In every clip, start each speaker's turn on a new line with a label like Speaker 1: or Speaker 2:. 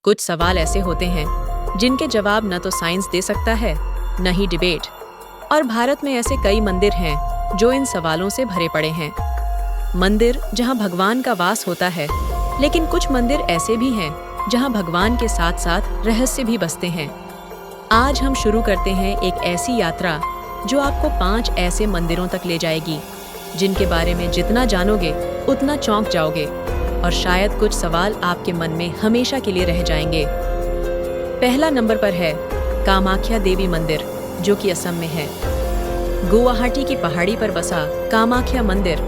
Speaker 1: कुछ सवाल ऐसे होते हैं जिनके जवाब न तो साइंस दे सकता है, न ही डिबेट। और भारत में ऐसे कई मंदिर हैं जो इन सवालों से भरे पड़े हैं। मंदिर जहां भगवान का वास होता है, लेकिन कुछ मंदिर ऐसे भी हैं जहां भगवान के साथ साथ रहस्य भी बसते हैं। आज हम शुरू करते हैं एक ऐसी यात्रा जो आपको 5 ऐसे मंदिरों तक ले जाएगी जिनके बारे में जितना जानोगे उतना चौंक जाओगे और शायद कुछ सवाल आपके मन में हमेशा के लिए रह जाएंगे। पहला नंबर पर है कामाख्या देवी मंदिर, जो कि असम में है। गुवाहाटी की पहाड़ी पर बसा कामाख्या मंदिर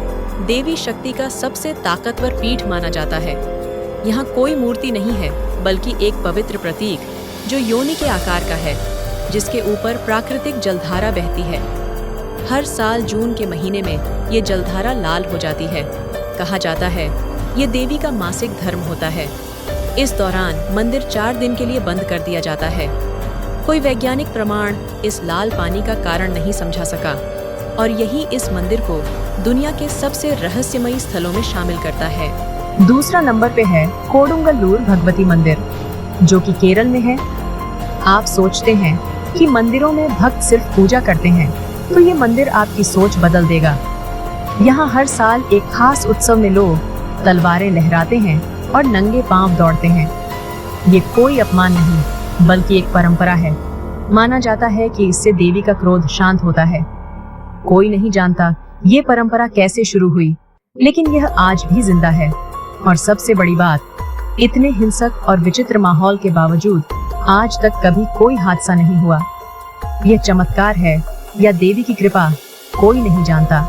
Speaker 1: देवी शक्ति का सबसे ताकतवर पीठ माना जाता है। यहाँ कोई मूर्ति नहीं है, बल्कि एक पवित्र प्रतीक जो योनि के आकार का है, जिसके ऊपर प्राकृतिक जलधारा बहती है। हर साल जून के महीने में ये जलधारा लाल हो जाती है। कहा जाता है ये देवी का मासिक धर्म होता है। इस दौरान मंदिर 4 दिन के लिए बंद कर दिया जाता है। कोई वैज्ञानिक प्रमाण इस लाल पानी का कारण नहीं समझा सका, और यही इस मंदिर को दुनिया के सबसे रहस्यमयी स्थलों में शामिल करता है।
Speaker 2: दूसरा नंबर पे है कोडुंगलूर भगवती मंदिर, जो कि केरल में है। आप सोचते हैं कि मंदिरों में भक्त सिर्फ पूजा करते हैं, तो ये मंदिर आपकी सोच बदल देगा। यहाँ हर साल एक खास उत्सव में लोग तलवारें लहराते हैं और नंगे पांव दौड़ते हैं। ये कोई अपमान नहीं, बल्कि एक परंपरा है। माना जाता है कि इससे देवी का क्रोध शांत होता है। कोई नहीं जानता ये परंपरा कैसे शुरू हुई, लेकिन यह आज भी जिंदा है। और सबसे बड़ी बात, इतने हिंसक और विचित्र माहौल के बावजूद आज तक कभी कोई हादसा नहीं हुआ। यह चमत्कार है या देवी की कृपा, कोई नहीं जानता।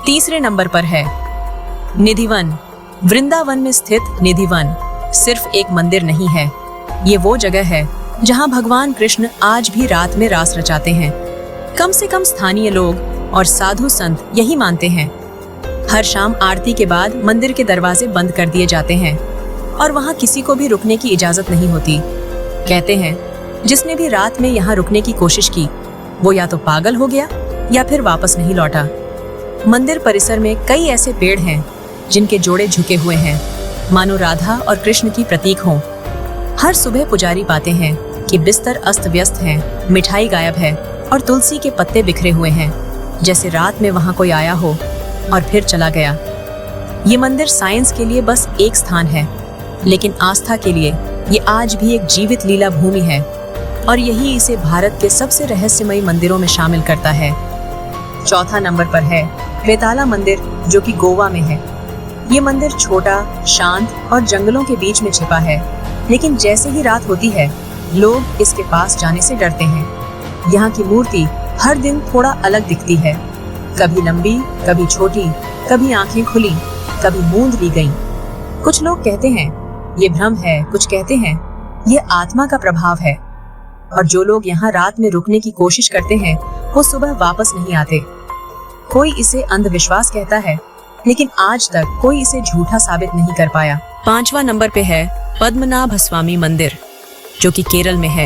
Speaker 1: तीसरे नंबर पर है निधिवन। वृंदावन में स्थित निधिवन सिर्फ एक मंदिर नहीं है, ये वो जगह है जहां भगवान कृष्ण आज भी रात में रास रचाते हैं। कम से कम स्थानीय लोग और साधु संत यही मानते हैं। हर शाम आरती के बाद मंदिर के दरवाजे बंद कर दिए जाते हैं और वहां किसी को भी रुकने की इजाजत नहीं होती। कहते हैं जिसने भी रात में यहाँ रुकने की कोशिश की वो या तो पागल हो गया या फिर वापस नहीं लौटा। मंदिर परिसर में कई ऐसे पेड़ हैं जिनके जोड़े झुके हुए हैं, मानो राधा और कृष्ण की प्रतीक हों। हर सुबह पुजारी पाते हैं कि बिस्तर अस्त व्यस्त हैं, मिठाई गायब है और तुलसी के पत्ते बिखरे हुए हैं, जैसे रात में वहां कोई आया हो और फिर चला गया। ये मंदिर साइंस के लिए बस एक स्थान है, लेकिन आस्था के लिए ये आज भी एक जीवित लीला भूमि है, और यही इसे भारत के सबसे रहस्यमयी मंदिरों में शामिल करता है। चौथा नंबर पर है बेताला मंदिर, जो कि गोवा में है। ये मंदिर छोटा, शांत और जंगलों के बीच में छिपा है, लेकिन जैसे ही रात होती है लोग इसके पास जाने से डरते हैं। यहाँ की मूर्ति हर दिन थोड़ा अलग दिखती है, कभी लंबी, कभी छोटी, कभी आंखें खुली, कभी मूंद ली गईं। कुछ लोग कहते हैं ये भ्रम है, कुछ कहते हैं ये आत्मा का प्रभाव है। और जो लोग यहाँ रात में रुकने की कोशिश करते हैं वो सुबह वापस नहीं आते। कोई इसे अंधविश्वास कहता है, लेकिन आज तक कोई इसे झूठा साबित नहीं कर पाया। 5वां नंबर पे है पद्मनाभ स्वामी मंदिर, जो कि केरल में है।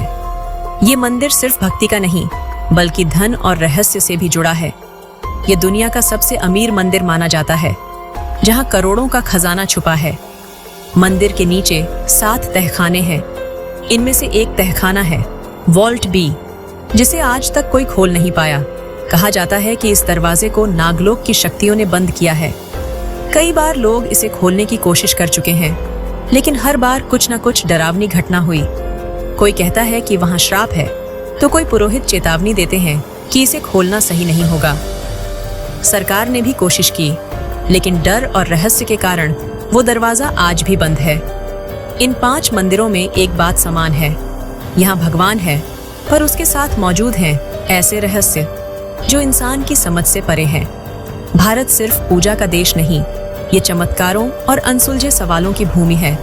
Speaker 1: ये मंदिर सिर्फ भक्ति का नहीं, बल्कि धन और रहस्य से भी जुड़ा है। ये दुनिया का सबसे अमीर मंदिर माना जाता है, जहाँ करोड़ों का खजाना छुपा है। मंदिर के नीचे 7 तहखाने हैं। इनमें से एक तहखाना है वॉल्ट बी, जिसे आज तक कोई खोल नहीं पाया। कहा जाता है कि इस दरवाजे को नागलोक की शक्तियों ने बंद किया है। कई बार लोग इसे खोलने की कोशिश कर चुके हैं, लेकिन हर बार कुछ न कुछ डरावनी घटना हुई। कोई कहता है कि वहां श्राप है, तो कोई पुरोहित चेतावनी देते हैं कि इसे खोलना सही नहीं होगा। सरकार ने भी कोशिश की, लेकिन डर और रहस्य के कारण वो दरवाजा आज भी बंद है। इन 5 मंदिरों में एक बात समान है, यहाँ भगवान है, पर उसके साथ मौजूद हैं ऐसे रहस्य जो इंसान की समझ से परे हैं। भारत सिर्फ पूजा का देश नहीं, ये चमत्कारों और अनसुलझे सवालों की भूमि है।